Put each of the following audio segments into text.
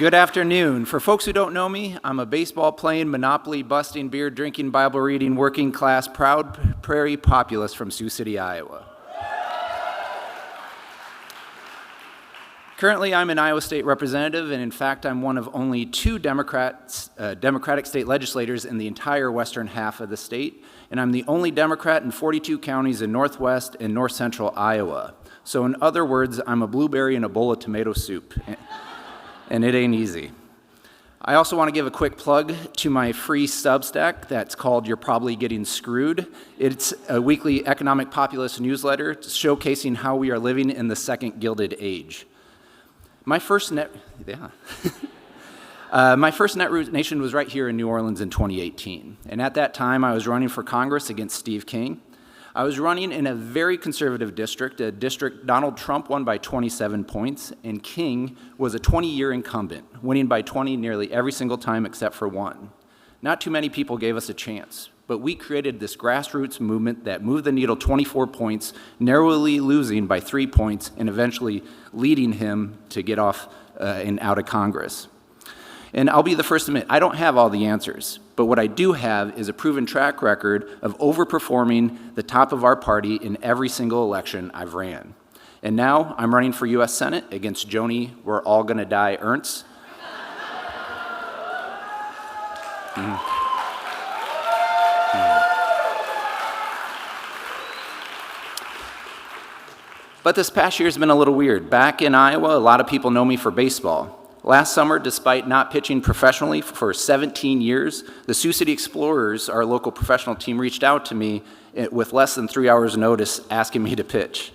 Good afternoon. For folks who don't know me, I'm a baseball-playing, Monopoly-busting, beer-drinking, Bible-reading, working-class, proud prairie populist from Sioux City, Iowa. Currently, I'm an Iowa State representative, and in fact, I'm one of only two Democratic state legislators in the entire western half of the state, and I'm the only Democrat in 42 counties in northwest and north central Iowa. So in other words, I'm a blueberry in a bowl of tomato soup, and it ain't easy. I also want to give a quick plug to my free Substack that's called You're Probably Getting Screwed. It's a weekly economic populist newsletter showcasing how we are living in the second Gilded Age. My first Netroots Nation was right here in New Orleans in 2018. And at that time, I was running for Congress against Steve King. I was running in a very conservative district, a district Donald Trump won by 27 points, and King was a 20-year incumbent, winning by 20 nearly every single time except for one. Not too many people gave us a chance, but we created this grassroots movement that moved the needle 24 points, narrowly losing by 3 points, and eventually leading him to get off and out of Congress. And I'll be the first to admit, I don't have all the answers, but what I do have is a proven track record of overperforming the top of our party in every single election I've ran. And now I'm running for U.S. Senate against Joni We're All Gonna Die Ernst. But this past year's been a little weird. Back in Iowa, a lot of people know me for baseball. Last summer, despite not pitching professionally for 17 years, the Sioux City Explorers, our local professional team, reached out to me with less than 3 hours' notice asking me to pitch.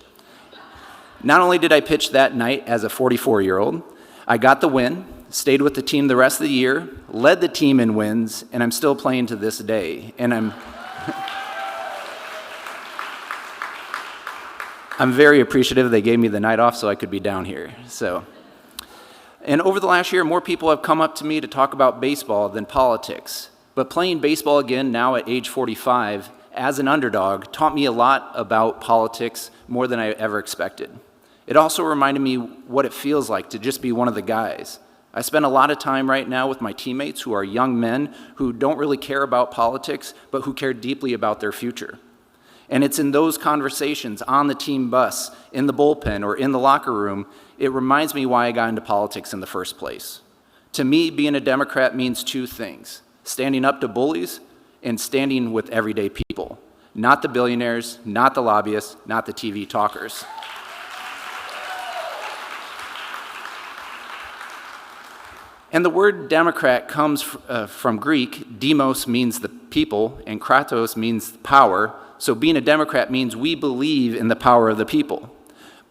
Not only did I pitch that night as a 44-year-old, I got the win, stayed with the team the rest of the year, led the team in wins, and I'm still playing to this day. And I'm very appreciative they gave me the night off so I could be down here. And over the last year, more people have come up to me to talk about baseball than politics. But playing baseball again now at age 45 as an underdog taught me a lot about politics, more than I ever expected. It also reminded me what it feels like to just be one of the guys. I spend a lot of time right now with my teammates who are young men who don't really care about politics, but who care deeply about their future. And it's in those conversations on the team bus, in the bullpen, or in the locker room, it reminds me why I got into politics in the first place. To me, being a Democrat means two things: standing up to bullies and standing with everyday people. Not the billionaires, not the lobbyists, not the TV talkers. And the word Democrat comes from Greek. Demos means the people, and kratos means power. So being a Democrat means we believe in the power of the people.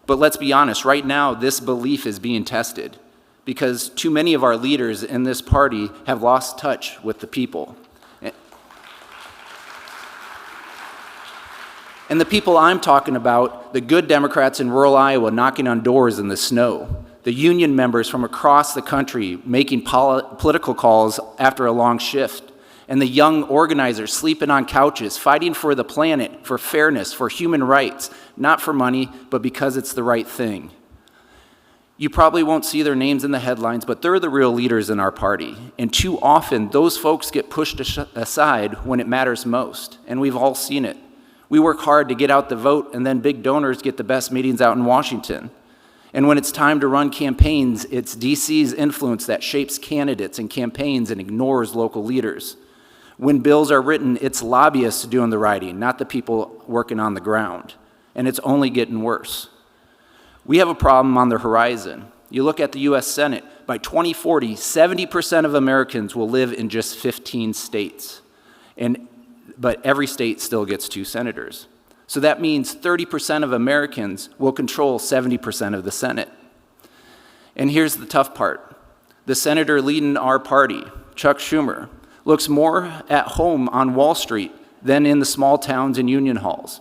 But let's be honest, right now this belief is being tested because too many of our leaders in this party have lost touch with the people. And the people I'm talking about, the good Democrats in rural Iowa knocking on doors in the snow, the union members from across the country making political calls after a long shift, and the young organizers sleeping on couches, fighting for the planet, for fairness, for human rights, not for money, but because it's the right thing. You probably won't see their names in the headlines, but they're the real leaders in our party. And too often, those folks get pushed aside when it matters most, and we've all seen it. We work hard to get out the vote, and then big donors get the best meetings out in Washington. And when it's time to run campaigns, it's DC's influence that shapes candidates and campaigns and ignores local leaders. When bills are written, it's lobbyists doing the writing, not the people working on the ground. And it's only getting worse. We have a problem on the horizon. You look at the U.S. Senate, by 2040, 70% of Americans will live in just 15 states. But every state still gets 2 senators. So that means 30% of Americans will control 70% of the Senate. And here's the tough part. The senator leading our party, Chuck Schumer, looks more at home on Wall Street than in the small towns and union halls.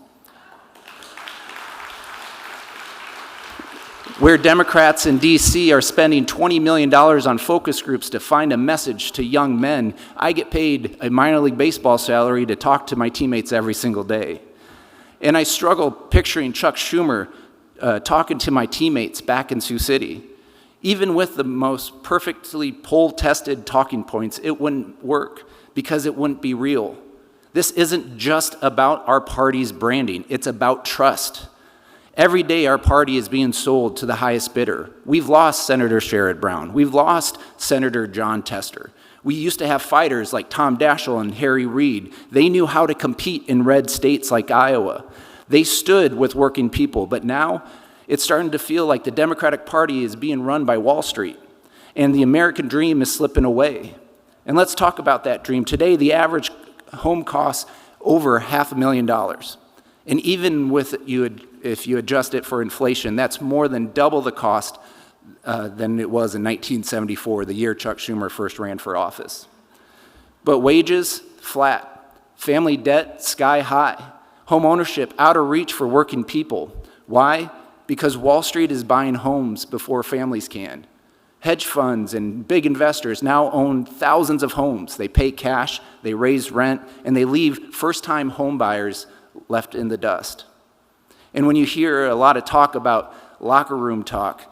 Where Democrats in D.C. are spending $20 million on focus groups to find a message to young men, I get paid a minor league baseball salary to talk to my teammates every single day. And I struggle picturing Chuck Schumer talking to my teammates back in Sioux City. Even with the most perfectly poll-tested talking points, it wouldn't work because it wouldn't be real. This isn't just about our party's branding, it's about trust. Every day our party is being sold to the highest bidder. We've lost Senator Sherrod Brown. We've lost Senator John Tester. We used to have fighters like Tom Daschle and Harry Reid. They knew how to compete in red states like Iowa. They stood with working people, but now it's starting to feel like the Democratic Party is being run by Wall Street, and the American dream is slipping away. And let's talk about that dream. Today, the average home costs over $500,000. And even if you adjust it for inflation, that's more than double the cost than it was in 1974, the year Chuck Schumer first ran for office. But wages, flat. Family debt, sky high. Home ownership, out of reach for working people. Why? Because Wall Street is buying homes before families can. Hedge funds and big investors now own thousands of homes. They pay cash, they raise rent, and they leave first-time home buyers left in the dust. And when you hear a lot of talk about locker room talk,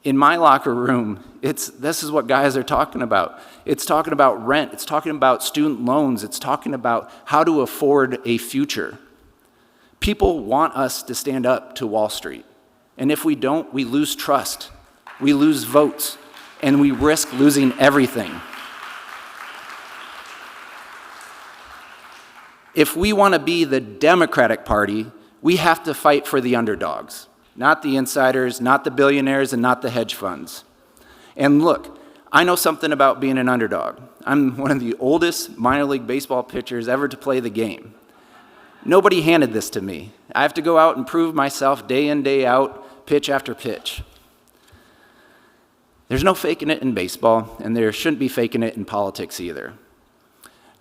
in my locker room, this is what guys are talking about. It's talking about rent, it's talking about student loans, it's talking about how to afford a future. People want us to stand up to Wall Street. And if we don't, we lose trust, we lose votes, and we risk losing everything. If we want to be the Democratic Party, we have to fight for the underdogs, not the insiders, not the billionaires, and not the hedge funds. And look, I know something about being an underdog. I'm one of the oldest minor league baseball pitchers ever to play the game. Nobody handed this to me. I have to go out and prove myself day in, day out, pitch after pitch. There's no faking it in baseball, and there shouldn't be faking it in politics either.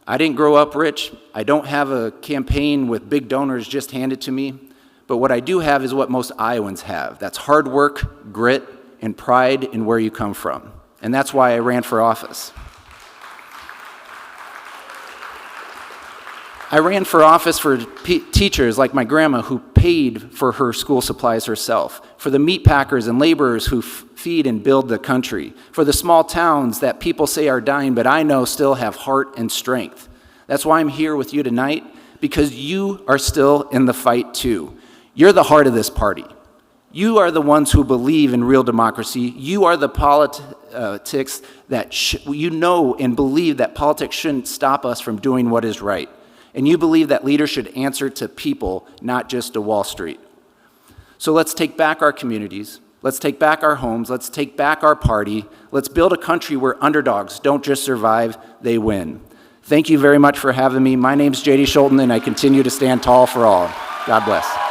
I didn't grow up rich. I don't have a campaign with big donors just handed to me. But what I do have is what most Iowans have. That's hard work, grit, and pride in where you come from. And that's why I ran for office. I ran for office for teachers like my grandma who paid for her school supplies herself, for the meat packers and laborers who feed and build the country, for the small towns that people say are dying but I know still have heart and strength. That's why I'm here with you tonight, because you are still in the fight too. You're the heart of this party. You are the ones who believe in real democracy. You are the politics that you know and believe that politics shouldn't stop us from doing what is right. And you believe that leaders should answer to people, not just to Wall Street. So let's take back our communities. Let's take back our homes. Let's take back our party. Let's build a country where underdogs don't just survive, they win. Thank you very much for having me. My name's J.D. Scholten, and I continue to stand tall for all. God bless.